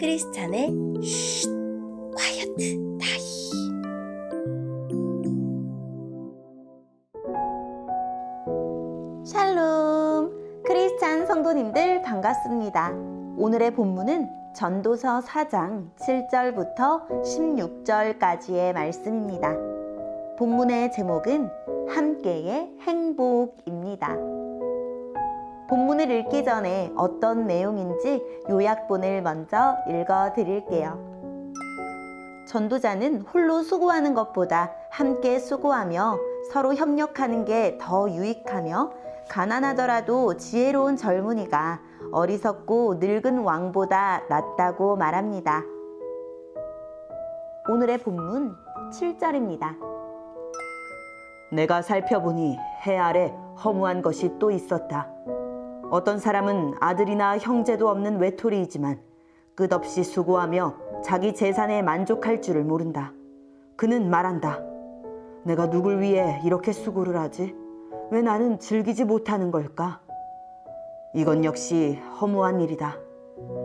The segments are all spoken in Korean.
크리스찬의 쉿 콰이어트 타임. 샬롬! 크리스찬 성도님들 반갑습니다. 오늘의 본문은 전도서 4장 7절부터 16절까지의 말씀입니다. 본문의 제목은 함께의 행복입니다. 본문을 읽기 전에 어떤 내용인지 요약본을 먼저 읽어드릴게요. 전도자는 홀로 수고하는 것보다 함께 수고하며 서로 협력하는 게 더 유익하며 가난하더라도 지혜로운 젊은이가 어리석고 늙은 왕보다 낫다고 말합니다. 오늘의 본문 7절입니다. 내가 살펴보니 해 아래 허무한 것이 또 있었다. 어떤 사람은 아들이나 형제도 없는 외톨이이지만 끝없이 수고하며 자기 재산에 만족할 줄을 모른다. 그는 말한다. 내가 누굴 위해 이렇게 수고를 하지? 왜 나는 즐기지 못하는 걸까? 이건 역시 허무한 일이다.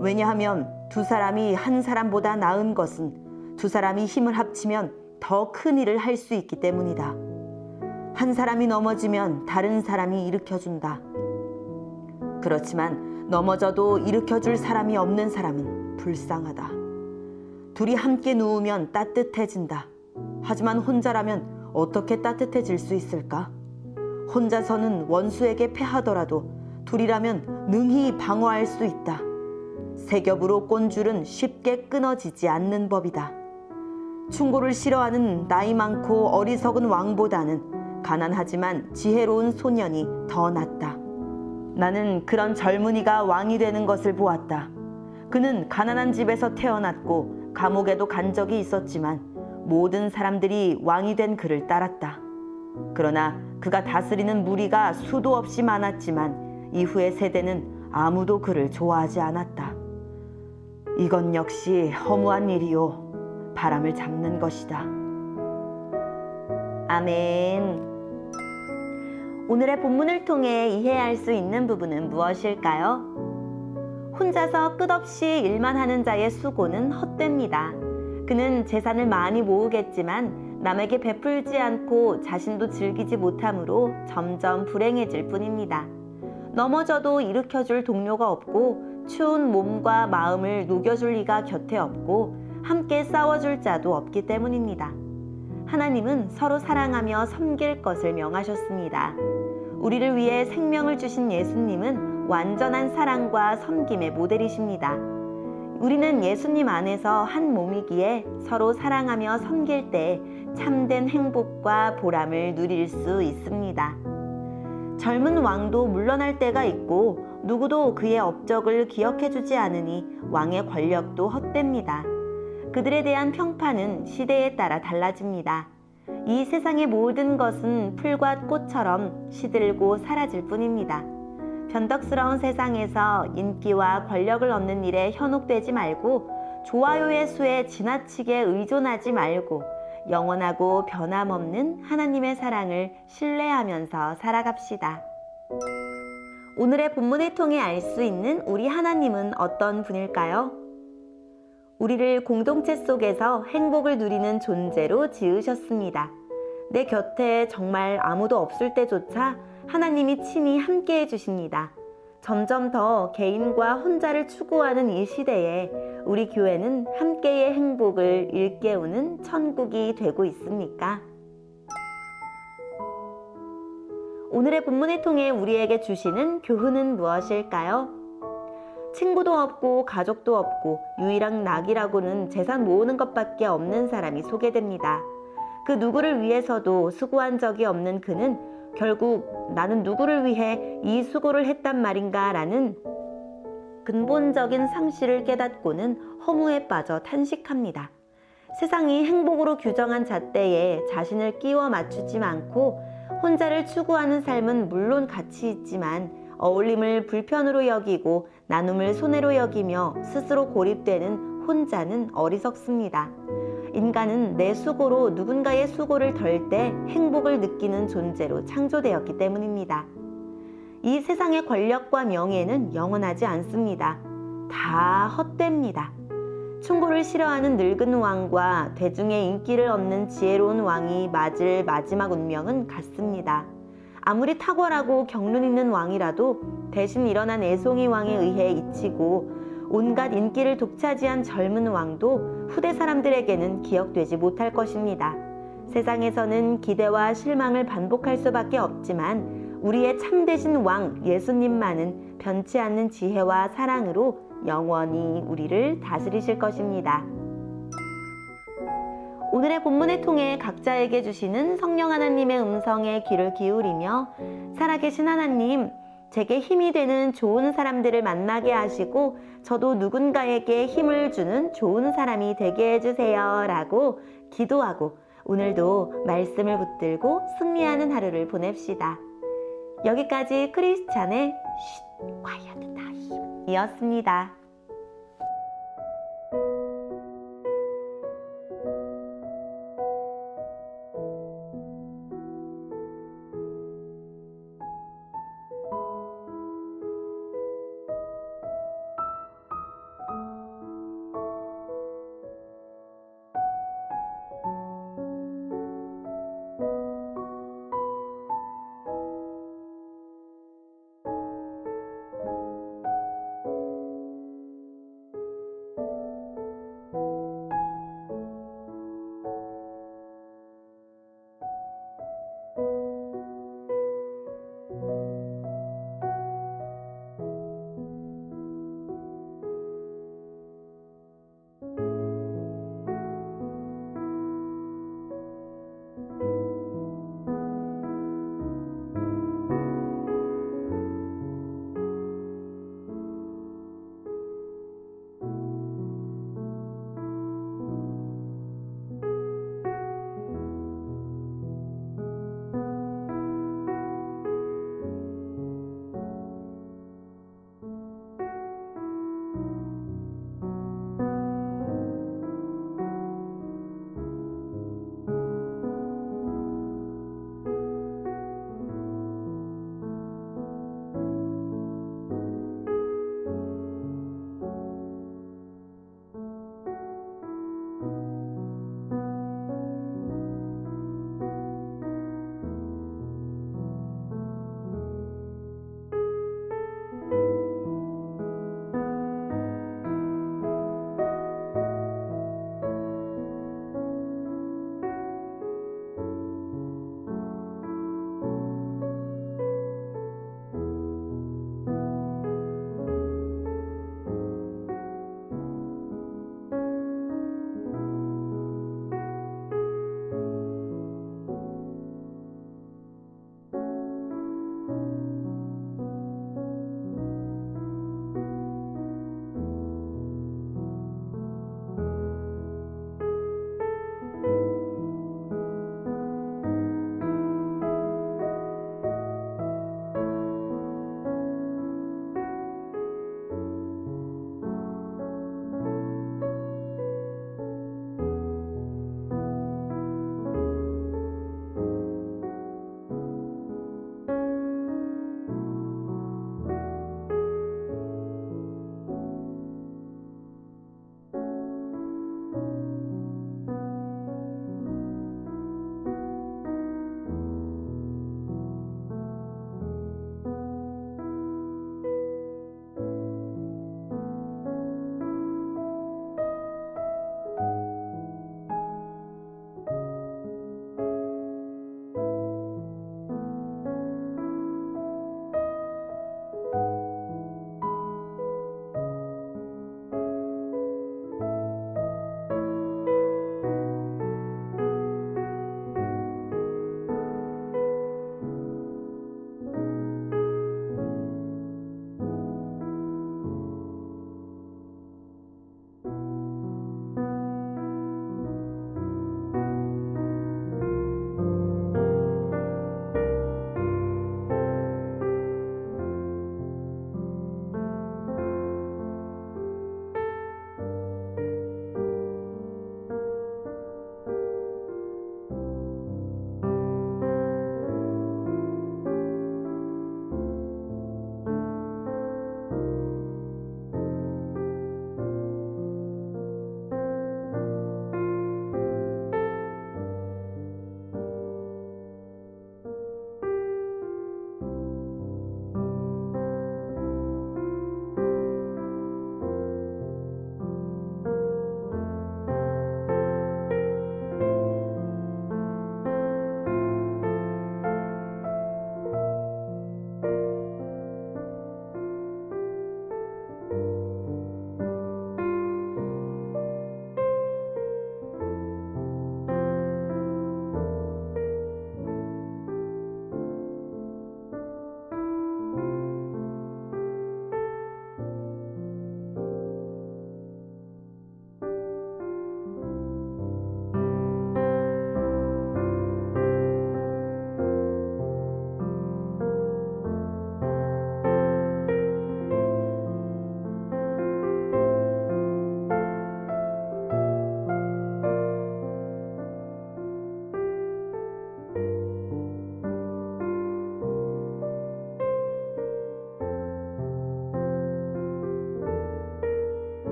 왜냐하면 두 사람이 한 사람보다 나은 것은 두 사람이 힘을 합치면 더 큰 일을 할 수 있기 때문이다. 한 사람이 넘어지면 다른 사람이 일으켜준다. 그렇지만 넘어져도 일으켜줄 사람이 없는 사람은 불쌍하다. 둘이 함께 누우면 따뜻해진다. 하지만 혼자라면 어떻게 따뜻해질 수 있을까? 혼자서는 원수에게 패하더라도 둘이라면 능히 방어할 수 있다. 세 겹으로 꼰 줄은 쉽게 끊어지지 않는 법이다. 충고를 싫어하는 나이 많고 어리석은 왕보다는 가난하지만 지혜로운 소년이 더 낫다. 나는 그런 젊은이가 왕이 되는 것을 보았다. 그는 가난한 집에서 태어났고 감옥에도 간 적이 있었지만 모든 사람들이 왕이 된 그를 따랐다. 그러나 그가 다스리는 무리가 수도 없이 많았지만 이후의 세대는 아무도 그를 좋아하지 않았다. 이건 역시 허무한 일이요. 바람을 잡는 것이다. 아멘. 오늘의 본문을 통해 이해할 수 있는 부분은 무엇일까요? 혼자서 끝없이 일만 하는 자의 수고는 헛됩니다. 그는 재산을 많이 모으겠지만 남에게 베풀지 않고 자신도 즐기지 못하므로 점점 불행해질 뿐입니다. 넘어져도 일으켜줄 동료가 없고 추운 몸과 마음을 녹여줄 이가 곁에 없고 함께 싸워줄 자도 없기 때문입니다. 하나님은 서로 사랑하며 섬길 것을 명하셨습니다. 우리를 위해 생명을 주신 예수님은 완전한 사랑과 섬김의 모델이십니다. 우리는 예수님 안에서 한 몸이기에 서로 사랑하며 섬길 때 참된 행복과 보람을 누릴 수 있습니다. 젊은 왕도 물러날 때가 있고 누구도 그의 업적을 기억해주지 않으니 왕의 권력도 헛됩니다. 그들에 대한 평판은 시대에 따라 달라집니다. 이 세상의 모든 것은 풀과 꽃처럼 시들고 사라질 뿐입니다. 변덕스러운 세상에서 인기와 권력을 얻는 일에 현혹되지 말고 좋아요의 수에 지나치게 의존하지 말고 영원하고 변함없는 하나님의 사랑을 신뢰하면서 살아갑시다. 오늘의 본문을 통해 알 수 있는 우리 하나님은 어떤 분일까요? 우리를 공동체 속에서 행복을 누리는 존재로 지으셨습니다. 내 곁에 정말 아무도 없을 때조차 하나님이 친히 함께 해주십니다. 점점 더 개인과 혼자를 추구하는 이 시대에 우리 교회는 함께의 행복을 일깨우는 천국이 되고 있습니까? 오늘의 본문을 통해 우리에게 주시는 교훈은 무엇일까요? 친구도 없고 가족도 없고 유일한 낙이라고는 재산 모으는 것밖에 없는 사람이 소개됩니다. 그 누구를 위해서도 수고한 적이 없는 그는 결국 나는 누구를 위해 이 수고를 했단 말인가 라는 근본적인 상실을 깨닫고는 허무에 빠져 탄식합니다. 세상이 행복으로 규정한 잣대에 자신을 끼워 맞추지 않고 혼자를 추구하는 삶은 물론 가치 있지만 어울림을 불편으로 여기고 나눔을 손해로 여기며 스스로 고립되는 혼자는 어리석습니다. 인간은 내 수고로 누군가의 수고를 덜 때 행복을 느끼는 존재로 창조되었기 때문입니다. 이 세상의 권력과 명예는 영원하지 않습니다. 다 헛됩니다. 충고를 싫어하는 늙은 왕과 대중의 인기를 얻는 지혜로운 왕이 맞을 마지막 운명은 같습니다. 아무리 탁월하고 경륜 있는 왕이라도 대신 일어난 애송이 왕에 의해 잊히고 온갖 인기를 독차지한 젊은 왕도 후대 사람들에게는 기억되지 못할 것입니다. 세상에서는 기대와 실망을 반복할 수밖에 없지만 우리의 참되신 왕 예수님만은 변치 않는 지혜와 사랑으로 영원히 우리를 다스리실 것입니다. 오늘의 본문을 통해 각자에게 주시는 성령 하나님의 음성에 귀를 기울이며 살아계신 하나님, 제게 힘이 되는 좋은 사람들을 만나게 하시고 저도 누군가에게 힘을 주는 좋은 사람이 되게 해주세요 라고 기도하고 오늘도 말씀을 붙들고 승리하는 하루를 보냅시다. 여기까지 크리스찬의 쉿, quiet time 이었습니다.